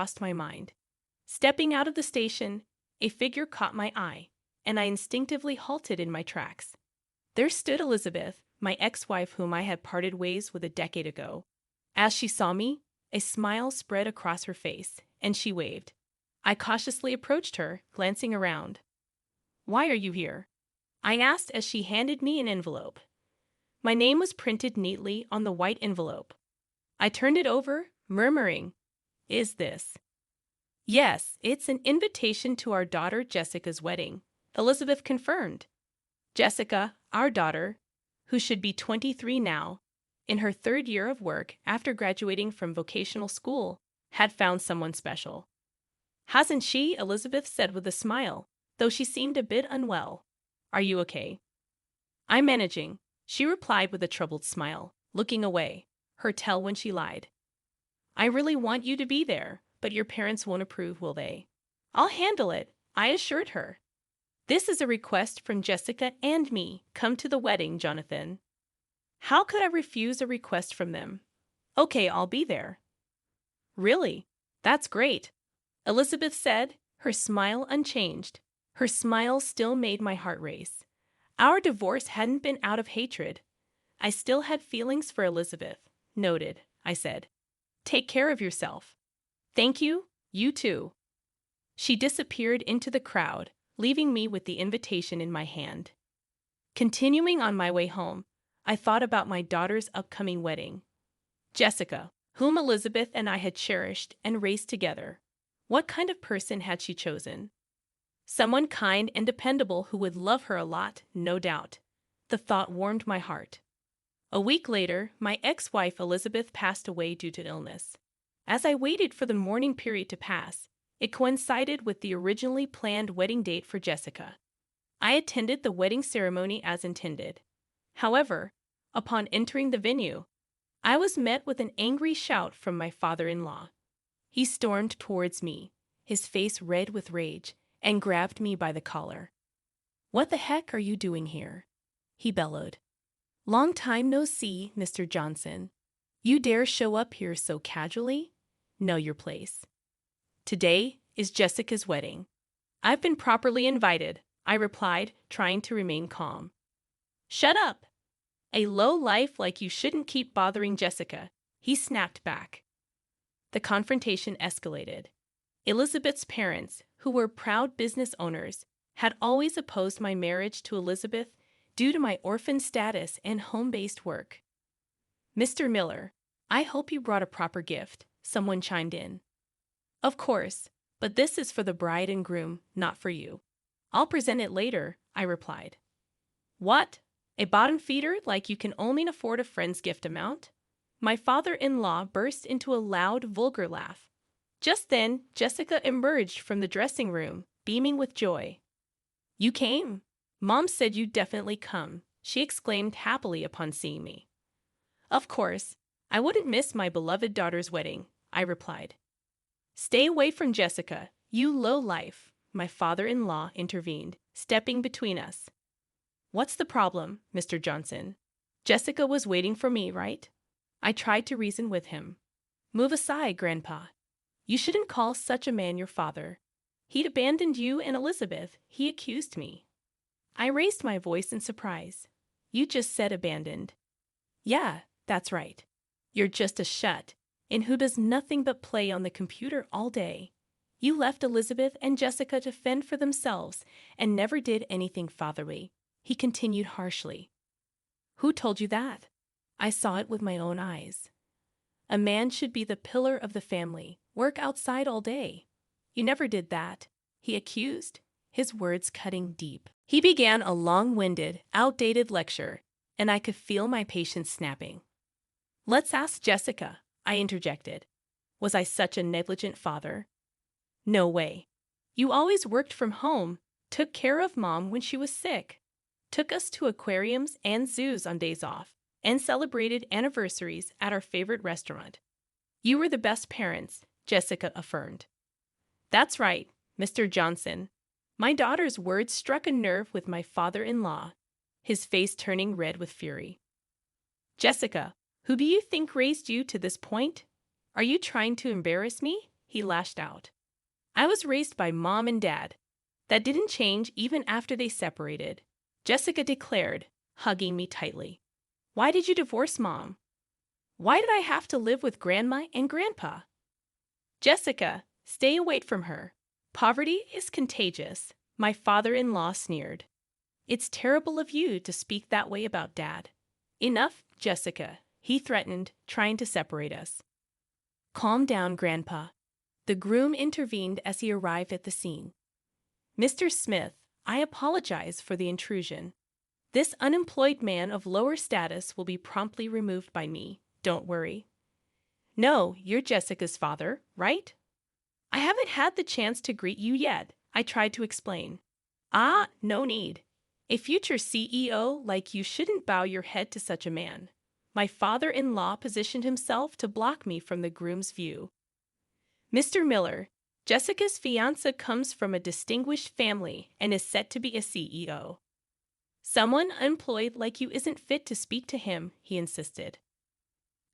lost my mind. Stepping out of the station, a figure caught my eye, and I instinctively halted in my tracks. There stood Elizabeth, my ex-wife whom I had parted ways with a decade ago. As she saw me, a smile spread across her face, and she waved. I cautiously approached her, glancing around. "Why are you here?" I asked as she handed me an envelope. My name was printed neatly on the white envelope. I turned it over, murmuring, "Is this?" "Yes, it's an invitation to our daughter Jessica's wedding," Elizabeth confirmed. Jessica, our daughter, who should be 23 now, in her third year of work after graduating from vocational school, had found someone special. "Hasn't she?" Elizabeth said with a smile, though she seemed a bit unwell. "Are you okay?" "I'm managing," she replied with a troubled smile, looking away, her tell when she lied. "I really want you to be there, but your parents won't approve, will they?" "I'll handle it," I assured her. "This is a request from Jessica and me. Come to the wedding, Jonathan." How could I refuse a request from them? "Okay, I'll be there." "Really? That's great," Elizabeth said, her smile unchanged. Her smile still made my heart race. Our divorce hadn't been out of hatred. I still had feelings for Elizabeth. "Noted," I said. "Take care of yourself." "Thank you, you too." She disappeared into the crowd, leaving me with the invitation in my hand. Continuing on my way home, I thought about my daughter's upcoming wedding. Jessica, whom Elizabeth and I had cherished and raised together. What kind of person had she chosen? Someone kind and dependable who would love her a lot, no doubt. The thought warmed my heart. A week later, my ex-wife Elizabeth passed away due to illness. As I waited for the mourning period to pass, it coincided with the originally planned wedding date for Jessica. I attended the wedding ceremony as intended. However, upon entering the venue, I was met with an angry shout from my father-in-law. He stormed towards me, his face red with rage, and grabbed me by the collar. "What the heck are you doing here?" he bellowed. "Long time no see, Mr. Johnson. You dare show up here so casually? Know your place. Today is Jessica's wedding." "I've been properly invited," I replied, trying to remain calm. "Shut up! A low life like you shouldn't keep bothering Jessica," he snapped back. The confrontation escalated. Elizabeth's parents, who were proud business owners, had always opposed my marriage to Elizabeth due to my orphan status and home-based work. "Mr. Miller, I hope you brought a proper gift," someone chimed in. "Of course, but this is for the bride and groom, not for you." "I'll present it later," I replied. "What? A bottom feeder like you can only afford a friend's gift amount?" My father-in-law burst into a loud, vulgar laugh. Just then, Jessica emerged from the dressing room, beaming with joy. "You came? Mom said you'd definitely come," she exclaimed happily upon seeing me. "Of course, I wouldn't miss my beloved daughter's wedding," I replied. "Stay away from Jessica, you low-life," my father-in-law intervened, stepping between us. "What's the problem, Mr. Johnson? Jessica was waiting for me, right?" I tried to reason with him. "Move aside, Grandpa. You shouldn't call such a man your father. He'd abandoned you and Elizabeth, he accused me." I raised my voice in surprise. "You just said abandoned." "Yeah, that's right. You're just a shut in who does nothing but play on the computer all day. You left Elizabeth and Jessica to fend for themselves and never did anything fatherly," he continued harshly. "Who told you that?" I saw it with my own eyes. "A man should be the pillar of the family, work outside all day. You never did that," he accused, his words cutting deep. He began a long-winded, outdated lecture, and I could feel my patience snapping. "Let's ask Jessica," I interjected. "Was I such a negligent father?" "No way. You always worked from home, took care of Mom when she was sick, took us to aquariums and zoos on days off, and celebrated anniversaries at our favorite restaurant. You were the best parents," Jessica affirmed. "That's right, Mr. Johnson." My daughter's words struck a nerve with my father-in-law, his face turning red with fury. "Jessica, who do you think raised you to this point? Are you trying to embarrass me?" he lashed out. I was raised by Mom and Dad. That didn't change even after they separated, Jessica declared, hugging me tightly. Why did you divorce Mom? Why did I have to live with Grandma and Grandpa? Jessica, stay away from her. Poverty is contagious, my father-in-law sneered. It's terrible of you to speak that way about Dad. Enough, Jessica, he threatened, trying to separate us. Calm down, Grandpa. The groom intervened as he arrived at the scene. Mr. Smith, I apologize for the intrusion. This unemployed man of lower status will be promptly removed by me. Don't worry. No, you're Jessica's father, right? I haven't had the chance to greet you yet, I tried to explain. Ah, no need. A future CEO like you shouldn't bow your head to such a man. My father-in-law positioned himself to block me from the groom's view. Mr. Miller, Jessica's fiancé comes from a distinguished family and is set to be a CEO. Someone unemployed like you isn't fit to speak to him, he insisted.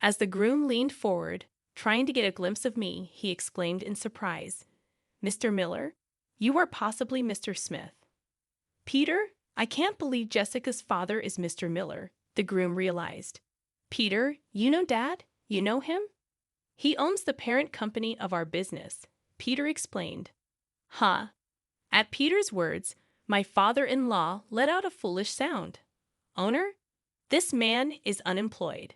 As the groom leaned forward, trying to get a glimpse of me, he exclaimed in surprise, Mr. Miller, you are possibly Mr. Smith. Peter, I can't believe Jessica's father is Mr. Miller, the groom realized. Peter, you know Dad? You know him? He owns the parent company of our business, Peter explained. Huh. At Peter's words, my father-in-law let out a foolish sound. Owner? This man is unemployed.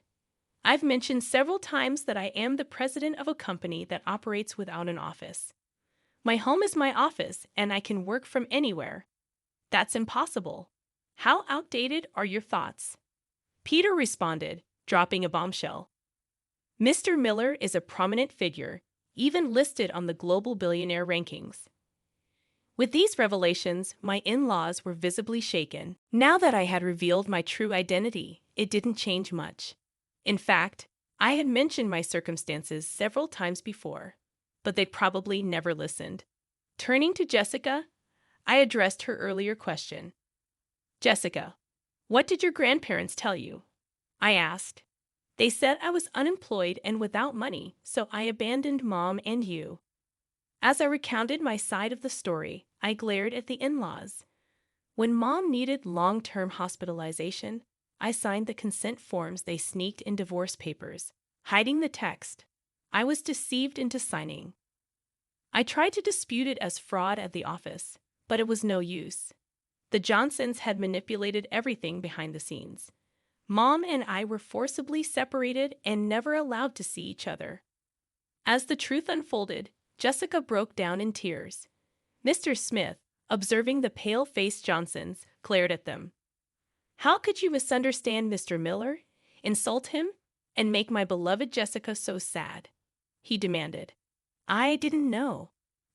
I've mentioned several times that I am the president of a company that operates without an office. My home is my office, and I can work from anywhere. That's impossible. How outdated are your thoughts? Peter responded, dropping a bombshell. Mr. Miller is a prominent figure, even listed on the global billionaire rankings. With these revelations, my in-laws were visibly shaken. Now that I had revealed my true identity, it didn't change much. In fact, I had mentioned my circumstances several times before, but they'd probably never listened. Turning to Jessica, I addressed her earlier question. Jessica, what did your grandparents tell you? I asked. They said I was unemployed and without money, so I abandoned Mom and you. As I recounted my side of the story, I glared at the in-laws. When Mom needed long-term hospitalization, I signed the consent forms they sneaked in divorce papers, hiding the text. I was deceived into signing. I tried to dispute it as fraud at the office, but it was no use. The Johnsons had manipulated everything behind the scenes. Mom and I were forcibly separated and never allowed to see each other. As the truth unfolded, Jessica broke down in tears. Mr. Smith, observing the pale-faced Johnsons, glared at them. How could you misunderstand Mr. Miller, insult him, and make my beloved Jessica so sad? He demanded. I didn't know.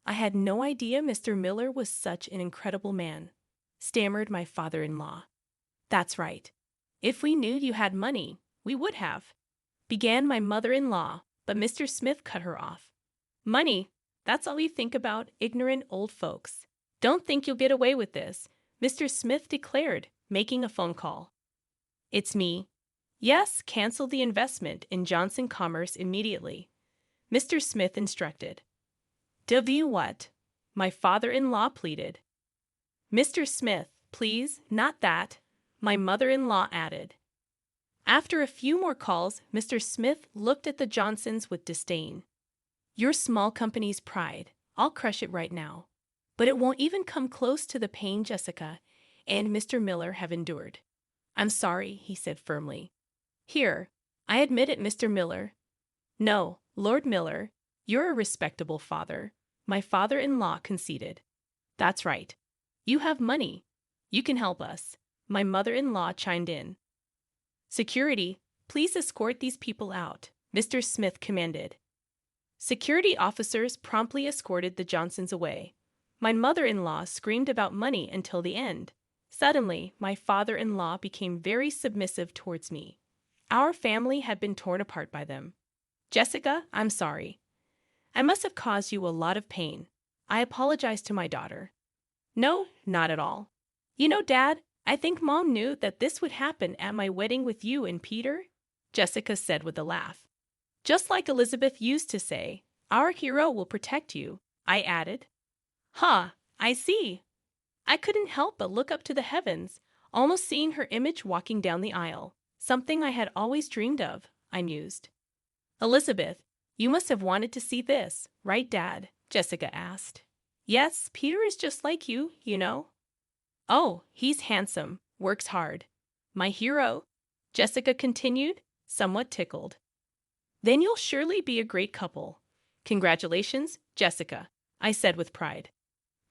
I had no idea Mr. Miller was such an incredible man, stammered my father-in-law. That's right. If we knew you had money, we would have, began my mother-in-law, but Mr. Smith cut her off. Money, that's all you think about, ignorant old folks. Don't think you'll get away with this, Mr. Smith declared, making a phone call. It's me. Yes, cancel the investment in Johnson Commerce immediately, Mr. Smith instructed. Do what? My father-in-law pleaded. Mr. Smith, please, not that, my mother-in-law added. After a few more calls, Mr. Smith looked at the Johnsons with disdain. Your small company's pride. I'll crush it right now. But it won't even come close to the pain Jessica and Mr. Miller have endured. I'm sorry, he said firmly. Here, I admit it, Mr. Miller. No, Lord Miller, you're a respectable father, my father-in-law conceded. That's right. You have money. You can help us, my mother-in-law chimed in. Security, please escort these people out, Mr. Smith commanded. Security officers promptly escorted the Johnsons away. My mother-in-law screamed about money until the end. Suddenly, my father-in-law became very submissive towards me. Our family had been torn apart by them. Jessica, I'm sorry. I must have caused you a lot of pain. I apologize to my daughter. No, not at all. You know, Dad, I think Mom knew that this would happen at my wedding with you and Peter, Jessica said with a laugh. Just like Elizabeth used to say, Our hero will protect you, I added. Ha, I see. I couldn't help but look up to the heavens, almost seeing her image walking down the aisle. Something I had always dreamed of, I mused. Elizabeth, you must have wanted to see this, right, Dad? Jessica asked. Yes, Peter is just like you, you know. Oh, he's handsome, works hard. My hero, Jessica continued, somewhat tickled. Then you'll surely be a great couple. Congratulations, Jessica, I said with pride.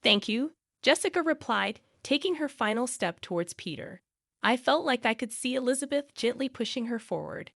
Thank you, Jessica replied, taking her final step towards Peter. I felt like I could see Elizabeth gently pushing her forward.